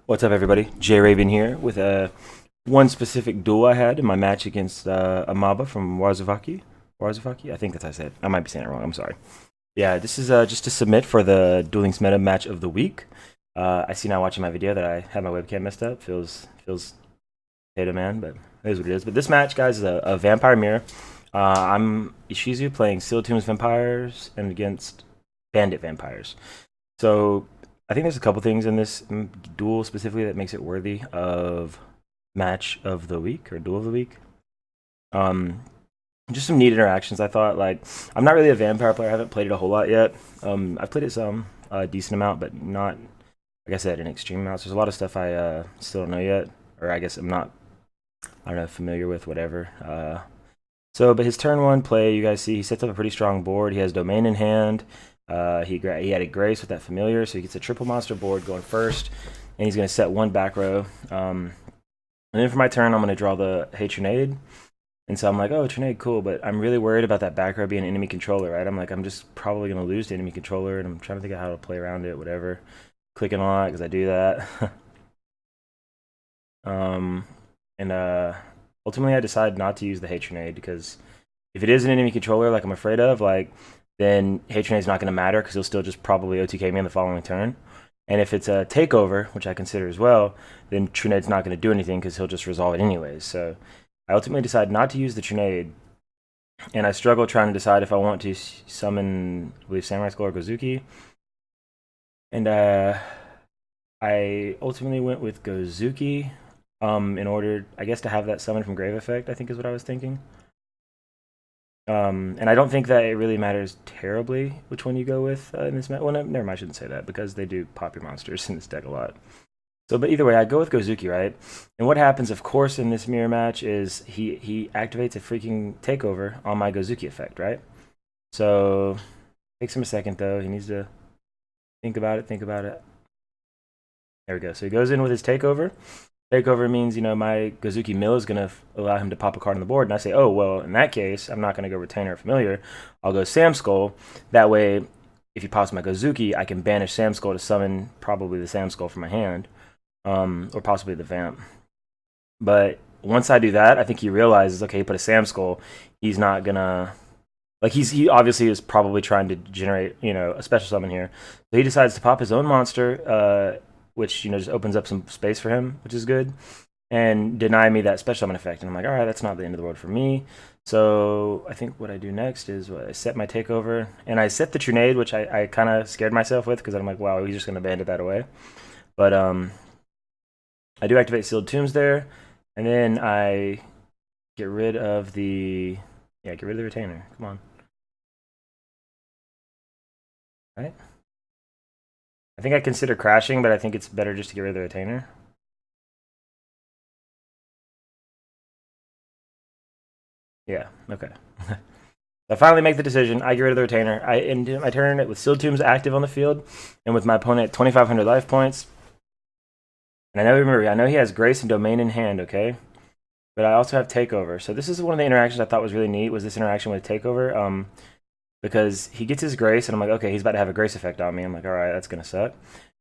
What's up, everybody? Jay Raven here with one specific duel I had in my match against Amaba from Warzavaki. Warzavaki? I think that's how I said it. I might be saying it wrong. I'm sorry. Yeah, this is just to submit for the Dueling Meta match of the week. I see now watching my video that I had my webcam messed up. Feels potato man, but it is what it is. But this match, guys, is a vampire mirror. I'm Ishizu playing Sealed Tombs Vampires and against Bandit Vampires. So I think there's a couple things in this duel specifically that makes it worthy of match of the week or duel of the week. Just some neat interactions. I thought, like, I'm not really a vampire player. I haven't played it a whole lot yet. I've played it some, a decent amount, but not, like I said, an extreme amount. So there's a lot of stuff I still don't know yet, or I guess I'm not, I don't know, familiar with, whatever. But his turn one play, you guys see, he sets up a pretty strong board. He has Domain in hand. He had a Grace with that Familiar, so he gets a triple monster board going first, and he's going to set one back row. And then for my turn, I'm going to draw the Hey Trinade. And so I'm like, oh, Trinade, cool, but I'm really worried about that back row being an enemy controller, right? I'm like, I'm just probably going to lose the enemy controller, and I'm trying to think of how to play around it, whatever. Clicking a lot because I do that. Ultimately, I decide not to use the Hey Trinade because if it is an enemy controller, like I'm afraid of, like, then Hey Trinade's not going to matter because he'll still just probably OTK me on the following turn. And if it's a takeover, which I consider as well, then Trinade's not going to do anything because he'll just resolve it anyways. So I ultimately decide not to use the Trinade, and I struggle trying to decide if I want to summon, I believe, Samurai Skull or Gozuki. And I ultimately went with Gozuki in order, I guess, to have that summon from Grave effect, I think is what I was thinking. And I don't think that it really matters terribly which one you go with in this match. Well, never mind, I shouldn't say that because they do pop your monsters in this deck a lot. So, but either way, I go with Gozuki, right? And what happens, of course, in this mirror match is he activates a freaking takeover on my Gozuki effect, right? So, takes him a second though. He needs to think about it. There we go. So he goes in with his takeover. Takeover means, my Gozuki Mill is going to allow him to pop a card on the board. And I say, oh, well, in that case, I'm not going to go Retainer or Familiar. I'll go Sam Skull. That way, if he pops my Gozuki, I can banish Sam Skull to summon probably the Sam Skull from my hand. Or possibly the Vamp. But once I do that, I think he realizes, okay, he put a Sam Skull. He's not going to... Like, he obviously is probably trying to generate, a special summon here. So he decides to pop his own monster, which, just opens up some space for him, which is good, and deny me that special summon effect. And I'm like, all right, that's not the end of the world for me. So I think what I do next is I set my takeover, and I set the Trinade, which I kind of scared myself with because I'm like, wow, he's just going to bandit that away. But I do activate Sealed Tombs there, and then I get rid of the Retainer. Come on. All right. I think I consider crashing, but I think it's better just to get rid of the Retainer. Yeah, okay. I finally make the decision. I get rid of the Retainer. I end my turn with Sealed Tombs active on the field, and with my opponent at 2,500 life points. And I know he has Grace and Domain in hand, okay? But I also have Takeover. So this is one of the interactions I thought was really neat, was this interaction with Takeover. Because he gets his Grace, and I'm like, okay, he's about to have a Grace effect on me. I'm like, all right, that's going to suck.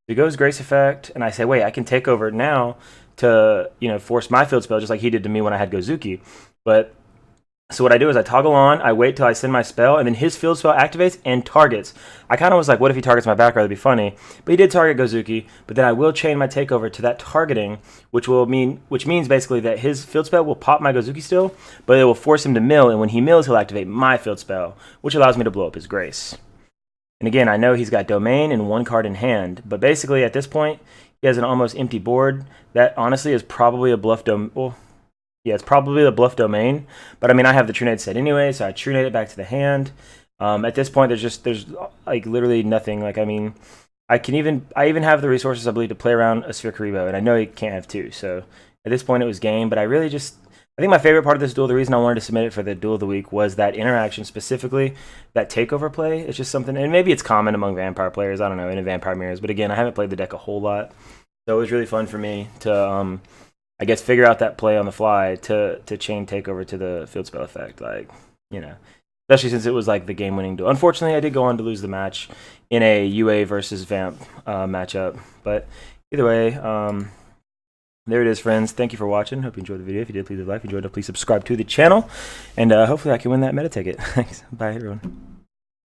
He goes Grace effect, and I say, wait, I can take over now to, force my field spell, just like he did to me when I had Gozuki. But, so what I do is I toggle on, I wait till I send my spell, and then his field spell activates and targets. I kind of was like, what if he targets my back row? That'd be funny. But he did target Gozuki, but then I will chain my takeover to that targeting, which means basically that his field spell will pop my Gozuki still, but it will force him to mill, and when he mills, he'll activate my field spell, which allows me to blow up his Grace. And again, I know he's got Domain and one card in hand, but basically at this point, he has an almost empty board. That honestly is probably a bluff yeah, it's probably the bluff Domain, but I mean, I have the Trinade set anyway, so I Trinade it back to the hand. At this point, there's like literally nothing. Like, I mean, I even have the resources, I believe, to play around a Sphere Karibo, and I know he can't have two. So at this point, it was game. But I think my favorite part of this duel, the reason I wanted to submit it for the duel of the week, was that interaction, specifically that takeover play. It's just something, and maybe it's common among vampire players. I don't know, in Vampire Mirrors, but again, I haven't played the deck a whole lot, so it was really fun for me to I guess figure out that play on the fly to chain takeover to the field spell effect, like, especially since it was like the game-winning duel. Unfortunately, I did go on to lose the match in a UA versus Vamp matchup, but either way, there it is, friends. Thank you for watching. Hope you enjoyed the video. If you did, please leave a like. If you enjoyed it, please subscribe to the channel. And hopefully I can win that meta ticket. Thanks. Bye, everyone.